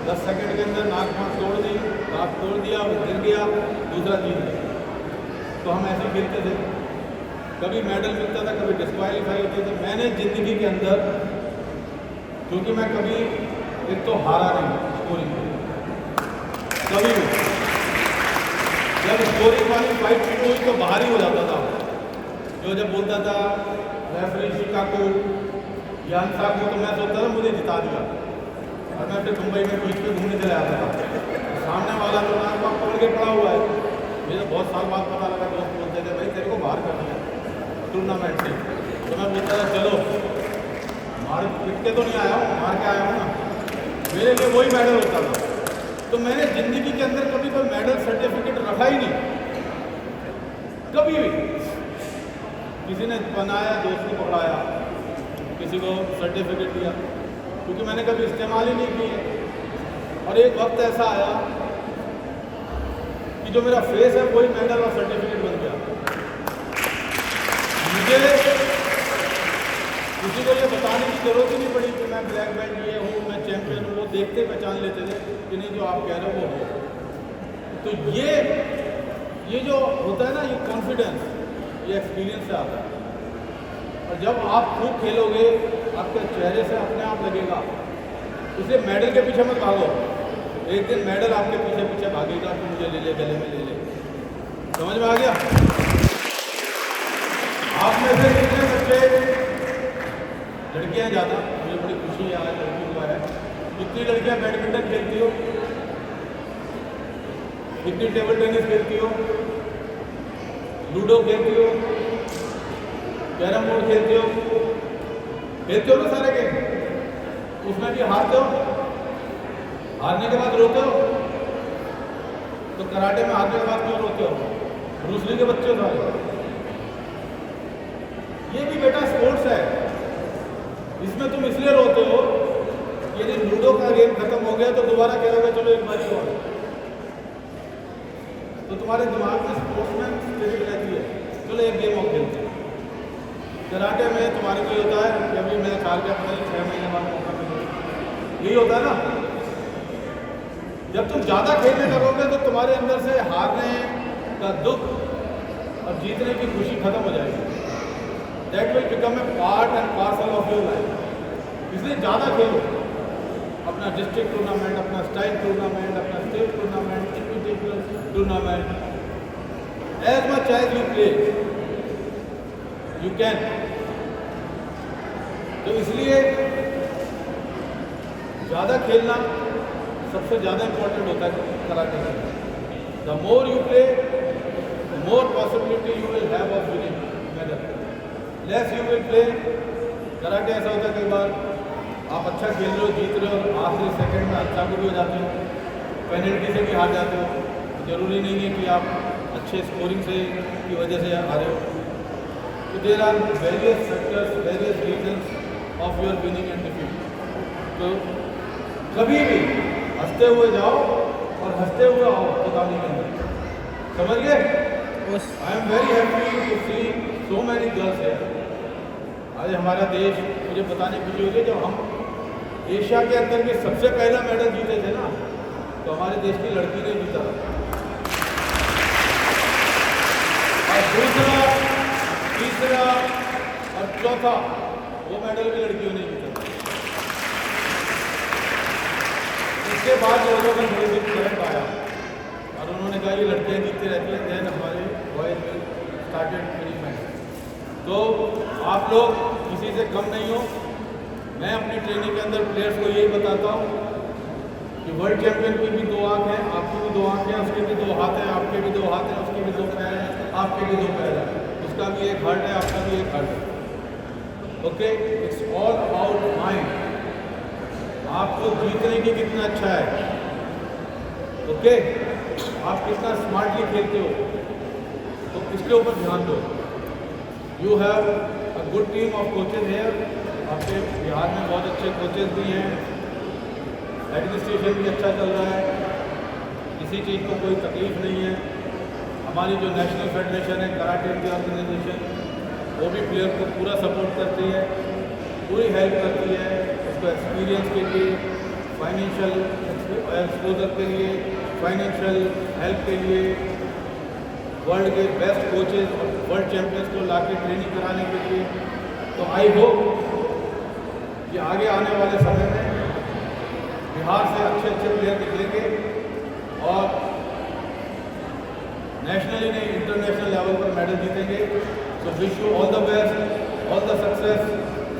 10 second के अंदर नाक तोड़ दी, नाक तोड़ दिया, वो गिर गया, दूसरा जीत गया। तो हम ऐसे खेलते थे, कभी मेडल मिलता था, कभी डिस्क्वालीफाई होती थी। मैंने ज़िंदगी के अंदर, क्योंकि मैं कभी एक तो हारा नहीं स्कोरिंग कभी भी, जब स्कोरिंग वाली फाइट शुरू हुई तो बाहर ही हो जाता था। जो जब बोलता था रेफरी शिकागो यान साहब को, तो मैं सोचता था मुझे जिता दिया, और मैं फिर मुंबई में बीच पे घूमने चले आता था। सामने वाला तो नाक वाक पकड़ के पड़ा हुआ है। मुझे बहुत साल बाद पता लगा, दोस्त बोलते थे भाई तेरे को बाहर कर दिया टूर्नामेंट से। तो मैं बोलता था चलो मार पिट के तो नहीं आया हूँ, मार के आया हूँ ना, मेरे लिए वही मेडल होता था। तो मैंने ज़िंदगी के अंदर कभी कोई मेडल सर्टिफिकेट रखा ही नहीं, कभी भी। किसी ने बनाया, दोस्त को पकड़ाया, किसी को सर्टिफिकेट दिया, क्योंकि मैंने कभी इस्तेमाल ही नहीं किए। और एक वक्त ऐसा आया कि जो मेरा फेस है वही मेडल और सर्टिफिकेट बन गया। मुझे किसी को ये बताने की जरूरत ही नहीं पड़ी कि मैं ब्लैक बेल्ट ये हूँ, मैं चैंपियन हूँ। वो देखते पहचान लेते थे कि नहीं जो आप कह रहे हो वो हो। तो ये जो होता है ना, ये कॉन्फिडेंस, ये एक्सपीरियंस से आता है। और जब आप खूब खेलोगे आपके चेहरे से अपने आप लगेगा। इसलिए मेडल के पीछे मत भागो, एक दिन मेडल आपके पीछे पीछे भागेगा कि मुझे ले ले, गले में ले ले। समझ में आ गया? आप में से कितने बच्चे, लड़कियां ज़्यादा, मुझे बड़ी खुशी है आज लड़की हुआ है, कितनी लड़कियां बैडमिंटन खेलती हो, कितनी टेबल टेनिस खेलती हो, लूडो खेलती हो, कैरम बोर्ड खेलते हो ना सारे गेम। उसमें भी हारते हो, हारने के बाद रोते हो। तो कराटे में हारने के बाद क्यों रोते हो? ब्रूस ली के बच्चे हो सारे। ये भी बेटा स्पोर्ट्स है, इसमें तुम इसलिए रोते हो कि यदि लूडो का गेम खत्म हो गया तो दोबारा कहोगे चलो एक बारी और। तो तुम्हारे दिमाग में स्पोर्ट्समैन स्पिरिट रहती है, चलो एक गेम और खेलते हैं। कराटे में तुम्हारे को होता है कि अभी मेरे साल के पता नहीं 6 महीने बाद मौका मिलेगा, यही होता है ना। जब तुम ज़्यादा खेलने लगोगे तो तुम्हारे अंदर से हारने का दुख और जीतने की खुशी खत्म हो जाएगी। That will become a part and parcel of your life. इसलिए ज़्यादा खेलो, अपना डिस्ट्रिक्ट टूर्नामेंट, अपना स्टाइल टूर्नामेंट, अपना state tournament, individual tournament, as much as you play you can. तो इसलिए ज़्यादा खेलना सबसे ज़्यादा इम्पोर्टेंट होता है कराटे में। The more you play, the more possibility you will have of winning medal. Less you will play, karate ऐसा होता है कई बार आप अच्छा खेल रहे हो, जीत रहे हो, आखिरी सेकंड में अच्छा भी हो जाते हो, पेनल्टी से भी हार जाते हो। ज़रूरी नहीं है कि आप अच्छे स्कोरिंग से की वजह से हारे हो। तो there are various factors, various reasons of your winning and defeat. तो कभी भी हंसते हुए जाओ और हंसते हुए आओ बताने के अंदर, समझ गए? I am very happy to see so many girls है। आज हमारा देश, मुझे बताने खुशी हो रही है, जब हम एशिया के अंदर के सबसे पहला मेडल जीते थे ना, तो हमारे देश की लड़की ने जीता था। और दूसरा, तीसरा और चौथा वो मेडल भी लड़कियों ने जीता था। इसके बाद लोगों ने थोड़ी सी करंट आया और उन्होंने कहा ये लड़कियाँ जीतती रहती हैं, देन हमारे boys will started winning match. तो आप लोग किसी से कम नहीं हो। मैं अपनी ट्रेनिंग के अंदर प्लेयर्स को यही बताता हूँ कि वर्ल्ड चैंपियन की भी 2 आँख हैं, आपकी भी 2 आँखें हैं, उसके भी 2 हाथ हैं, आपके भी 2 हाथ हैं, उसके भी 2 पैर हैं, आपके भी 2 पैर हैं, उसका भी एक हार्ट है, आपका भी एक हार्ट है। Okay, it's all about mind. आपको जीतने की कितना अच्छा है, ओके, आप कितना स्मार्टली खेलते हो, तो इसके ऊपर ध्यान दो। You have a good team of coaches here. आपके बिहार में बहुत अच्छे कोचेज भी हैं, एडमिनिस्ट्रेशन भी अच्छा चल रहा है, किसी चीज़ को कोई तकलीफ नहीं है। हमारी जो नेशनल फेडरेशन है कराटे की ऑर्गेनाइजेशन, वो भी प्लेयर को पूरा सपोर्ट करती है, पूरी हेल्प करती है, उसको एक्सपीरियंस के लिए, फाइनेंशियल एक्सपोजर के लिए, फाइनेंशियल हेल्प के लिए वर्ल्ड के बेस्ट कोचेज और वर्ल्ड चैंपियंस को लाके ट्रेनिंग कराने के लिए। तो आई होप कि आगे आने वाले समय में बिहार से अच्छे अच्छे प्लेयर निकलेंगे और नेशनली नहीं इंटरनेशनल लेवल पर मेडल जीतेंगे। So wish you all the best, all the success.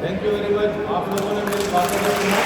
Thank you very much. आप लोगों ने मेरी बातों को सुना।